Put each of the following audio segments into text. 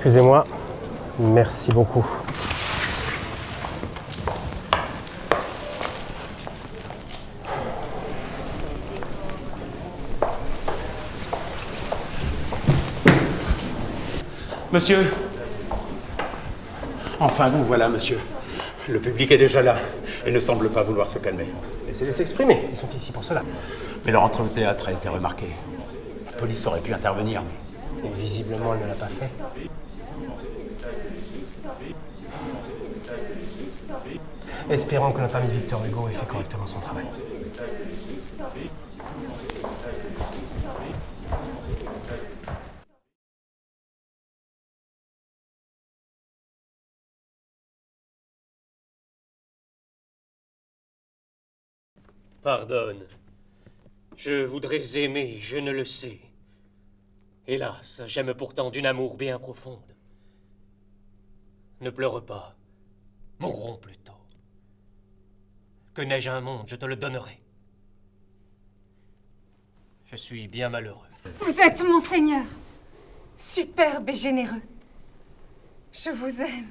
Excusez-moi. Merci beaucoup. Monsieur! Enfin, vous voilà, monsieur. Le public est déjà là et ne semble pas vouloir se calmer. Laissez-les s'exprimer, ils sont ici pour cela. Mais leur entrée au théâtre a été remarquée. La police aurait pu intervenir, mais... Et visiblement, elle ne l'a pas fait. Espérons que notre ami Victor Hugo ait fait correctement son travail. Pardonne. Je voudrais aimer, je ne le sais. Hélas, j'aime pourtant d'une amour bien profonde. Ne pleure pas. Mourrons plutôt. Que n'ai-je un monde, je te le donnerai. Je suis bien malheureux. Vous êtes mon seigneur, superbe et généreux. Je vous aime.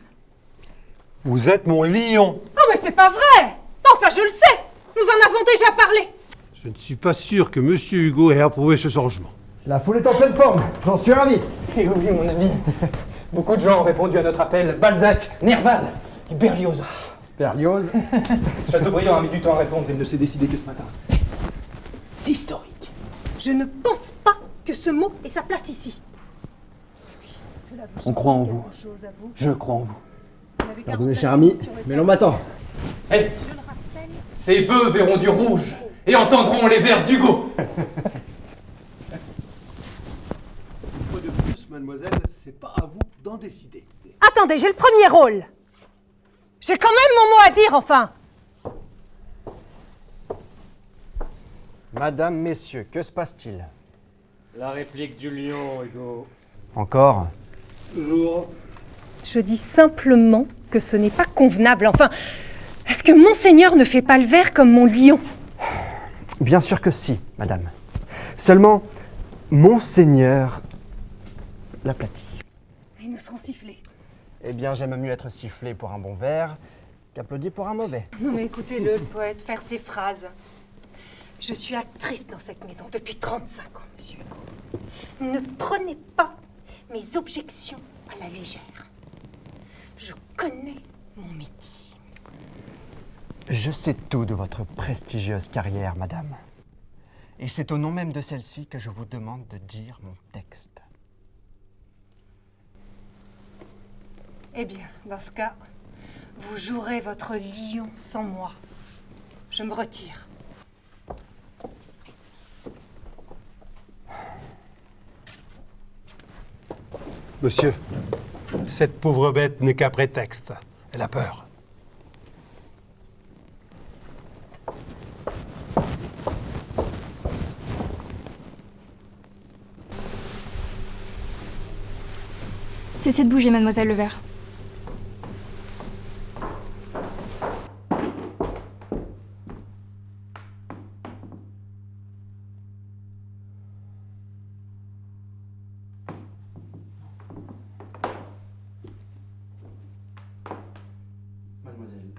Vous êtes mon lion. Oh mais c'est pas vrai! Enfin je le sais! Nous en avons déjà parlé! Je ne suis pas sûr que Monsieur Hugo ait approuvé ce changement. La foule est en pleine forme, j'en suis ravi. Et oui, mon ami. Beaucoup de gens ont répondu à notre appel. Balzac, Nerval et Berlioz aussi. Berlioz. Chateaubriand a mis du temps à répondre, il ne s'est décidé que ce matin. C'est historique. Je ne pense pas que ce mot ait sa place ici. On croit en vous. Je crois en vous. Pardonnez, cher ami, mais l'on m'attend. Hé, ces bœufs verront du rouge et entendront les vers d'Hugo. Une fois de plus, mademoiselle, c'est pas à vous d'en décider. Attendez, j'ai le premier rôle. J'ai quand même mon mot à dire, enfin. Madame, messieurs, que se passe-t-il? La réplique du lion, Hugo. Encore? Toujours. Je dis simplement que ce n'est pas convenable, enfin. Est-ce que Monseigneur ne fait pas le vers comme mon lion? Bien sûr que si, madame. Seulement, Monseigneur l'aplatit. Ils nous seront sifflés. Eh bien, j'aime mieux être sifflé pour un bon vers qu'applaudi pour un mauvais. Non mais écoutez-le, le poète, faire ses phrases. Je suis actrice dans cette maison depuis 35 ans, monsieur Hugo. Ne prenez pas mes objections à la légère. Je connais mon métier. Je sais tout de votre prestigieuse carrière, madame. Et c'est au nom même de celle-ci que je vous demande de dire mon texte. Eh bien, dans ce cas, vous jouerez votre lion sans moi. Je me retire. Monsieur, cette pauvre bête n'est qu'un prétexte. Elle a peur. Cessez de bouger, mademoiselle Levert. Mademoiselle,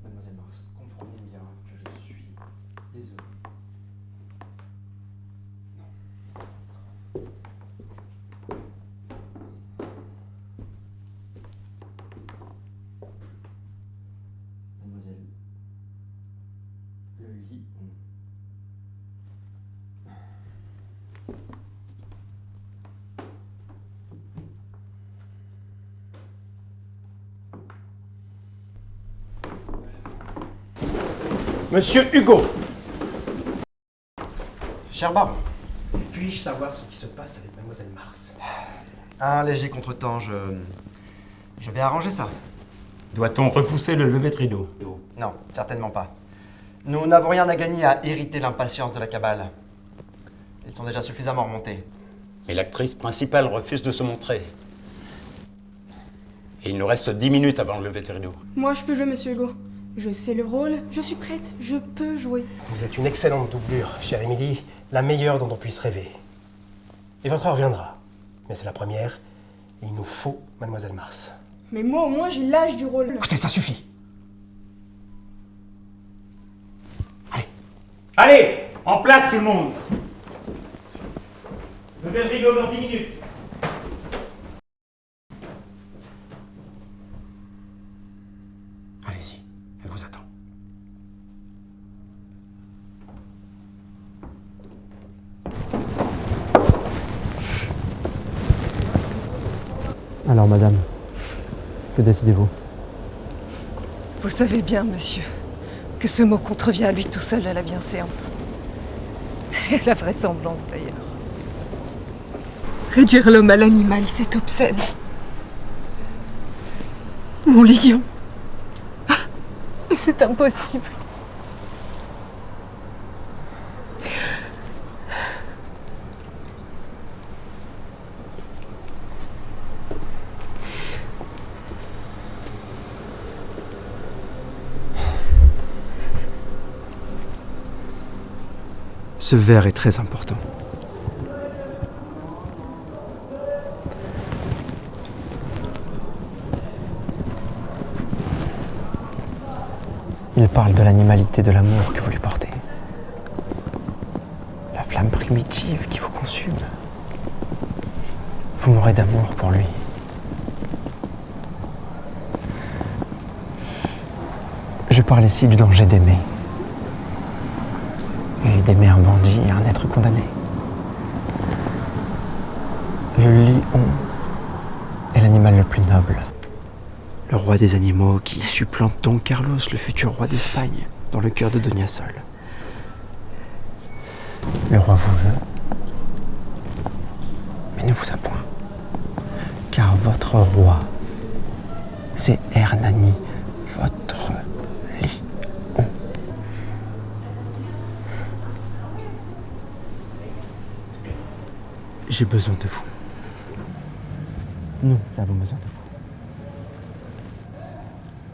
Mademoiselle Mars, comprenez bien que je suis désolé. Mademoiselle, le lit... Monsieur Hugo! Cher baron, Puis-je savoir ce qui se passe avec mademoiselle Mars? un léger contretemps, je vais arranger ça. Doit-on repousser le lever de rideau? Non, certainement pas. Nous n'avons rien à gagner à irriter l'impatience de la cabale. Ils sont déjà suffisamment remontés. Mais l'actrice principale refuse de se montrer. Et il nous reste 10 minutes avant le lever de rideau. Moi, je peux jouer, monsieur Hugo. Je sais le rôle, je suis prête, je peux jouer. Vous êtes une excellente doublure, chère Émilie, la meilleure dont on puisse rêver. Et votre heure viendra. Mais c'est la première, et il nous faut Mademoiselle Mars. Mais moi au moins j'ai l'âge du rôle. Écoutez, ça suffit. Allez, en place tout le monde. Le Belrigo dans 10 minutes. Allez-y, elle vous attend. Alors, madame, que décidez-vous? Vous savez bien, monsieur, que ce mot contrevient à lui tout seul à la bienséance. Et la vraisemblance, d'ailleurs. Réduire l'homme à l'animal, c'est obscène. Mon lion. Mais c'est impossible. Ce verre est très important. Il parle de l'animalité de l'amour que vous lui portez. La flamme primitive qui vous consume. Vous mourrez d'amour pour lui. Je parle ici du danger d'aimer. Et d'aimer un bandit et un être condamné. Le lion est l'animal le plus noble. Le roi des animaux qui supplante Don Carlos, le futur roi d'Espagne, dans le cœur de Donia Sol. Le roi vous veut, mais ne vous a point. Car votre roi, c'est Hernani, votre lion. J'ai besoin de vous. Nous avons besoin de vous.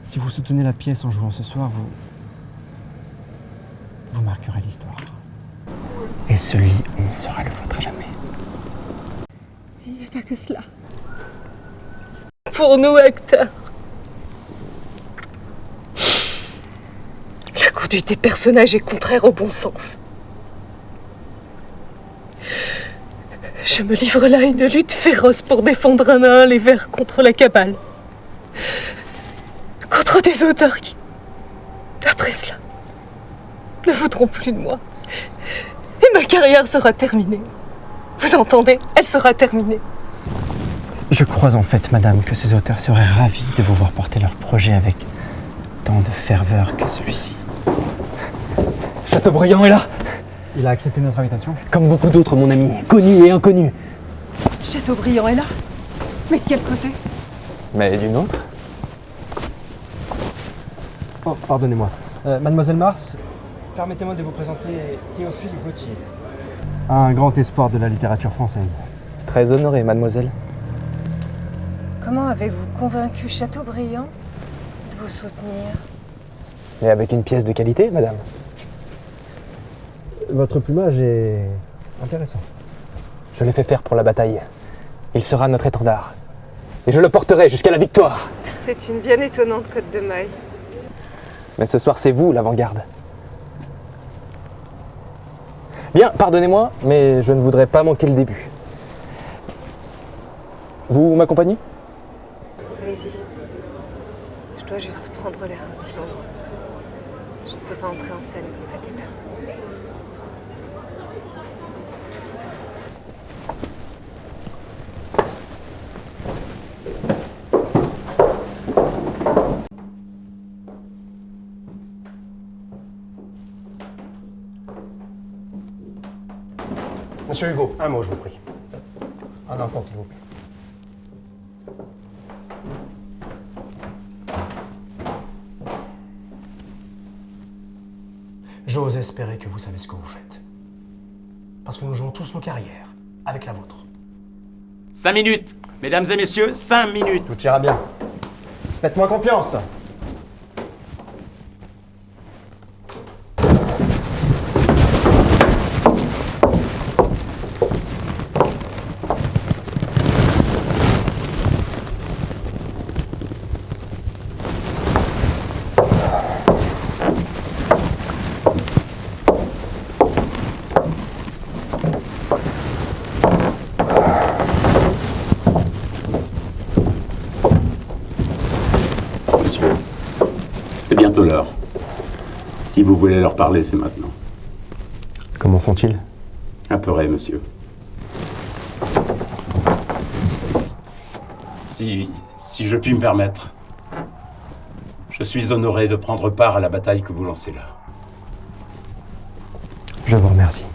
Si vous soutenez la pièce en jouant ce soir, vous marquerez l'histoire. Et ce lion sera le vôtre à jamais. Il n'y a pas que cela. Pour nous, acteurs, la conduite des personnages est contraire au bon sens. Je me livre là à une lutte féroce pour défendre un à un les vers contre la cabale. Contre des auteurs qui, d'après cela, ne voudront plus de moi. Et ma carrière sera terminée. Vous entendez? Elle sera terminée. Je crois en fait, madame, que ces auteurs seraient ravis de vous voir porter leur projet avec tant de ferveur que celui-ci. Chateaubriand est là. Il a accepté notre invitation? Comme beaucoup d'autres, mon ami, connus et inconnus. Chateaubriand est là? Mais de quel côté? Mais d'une autre? Oh, pardonnez-moi. Mademoiselle Mars, permettez-moi de vous présenter Théophile Gautier. Un grand espoir de la littérature française. Très honoré, mademoiselle. Comment avez-vous convaincu Chateaubriand de vous soutenir? Et avec une pièce de qualité, madame. Votre plumage est intéressant. Je l'ai fait faire pour la bataille. Il sera notre étendard. Et je le porterai jusqu'à la victoire. C'est une bien étonnante cotte de maille. Mais ce soir, c'est vous, l'avant-garde. Bien, pardonnez-moi, mais je ne voudrais pas manquer le début. Vous m'accompagnez? Allez-y. Je dois juste prendre l'air un petit moment. Je ne peux pas entrer en scène dans cet état. Monsieur Hugo, un mot, je vous prie. Un instant, s'il vous plaît. J'ose espérer que vous savez ce que vous faites. Parce que nous jouons tous nos carrières, avec la vôtre. 5 minutes, mesdames et messieurs, 5 minutes. Tout ira bien. Faites-moi confiance. Si vous voulez leur parler, c'est maintenant. Comment sont-ils? Apeurés, monsieur. Si je puis me permettre, je suis honoré de prendre part à la bataille que vous lancez là. Je vous remercie.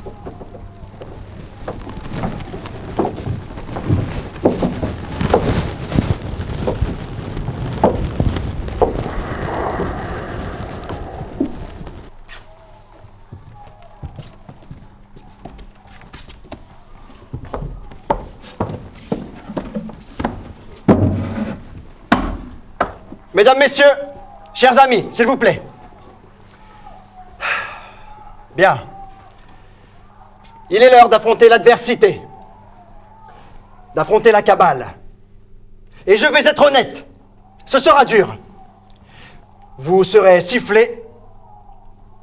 Mesdames, Messieurs, chers amis, s'il vous plaît. Bien. Il est l'heure d'affronter l'adversité, d'affronter la cabale. Et je vais être honnête, ce sera dur. Vous serez sifflés,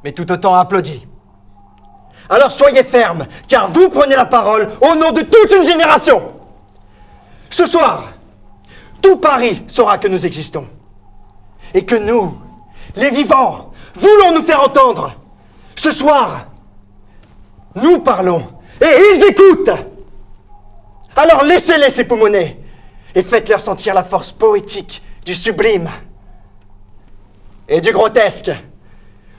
mais tout autant applaudis. Alors soyez fermes, car vous prenez la parole au nom de toute une génération. Ce soir, tout Paris saura que nous existons. Et que nous, les vivants, voulons nous faire entendre. Ce soir, nous parlons et ils écoutent. Alors laissez-les s'époumoner et faites-leur sentir la force poétique du sublime et du grotesque.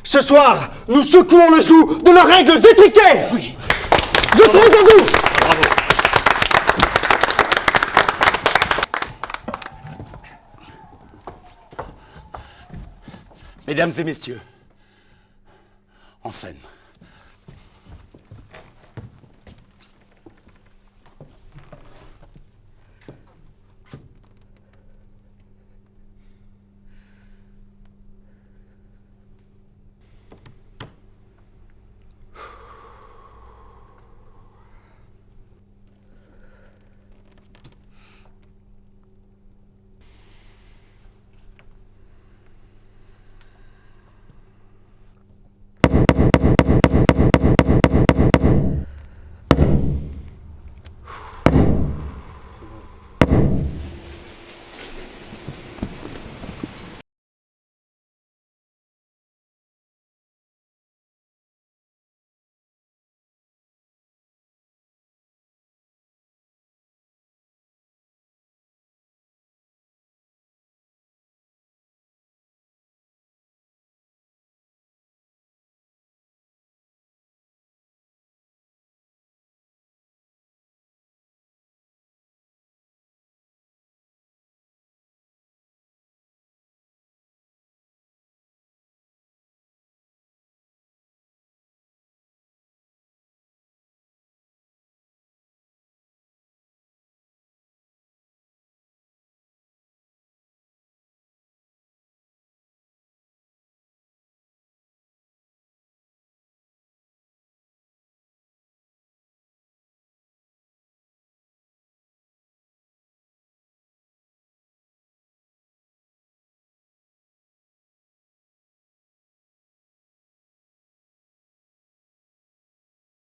Ce soir, nous secouons le joug de leurs règles étriquées. Oui. Je crois en vous. Bravo. Mesdames et messieurs, en scène.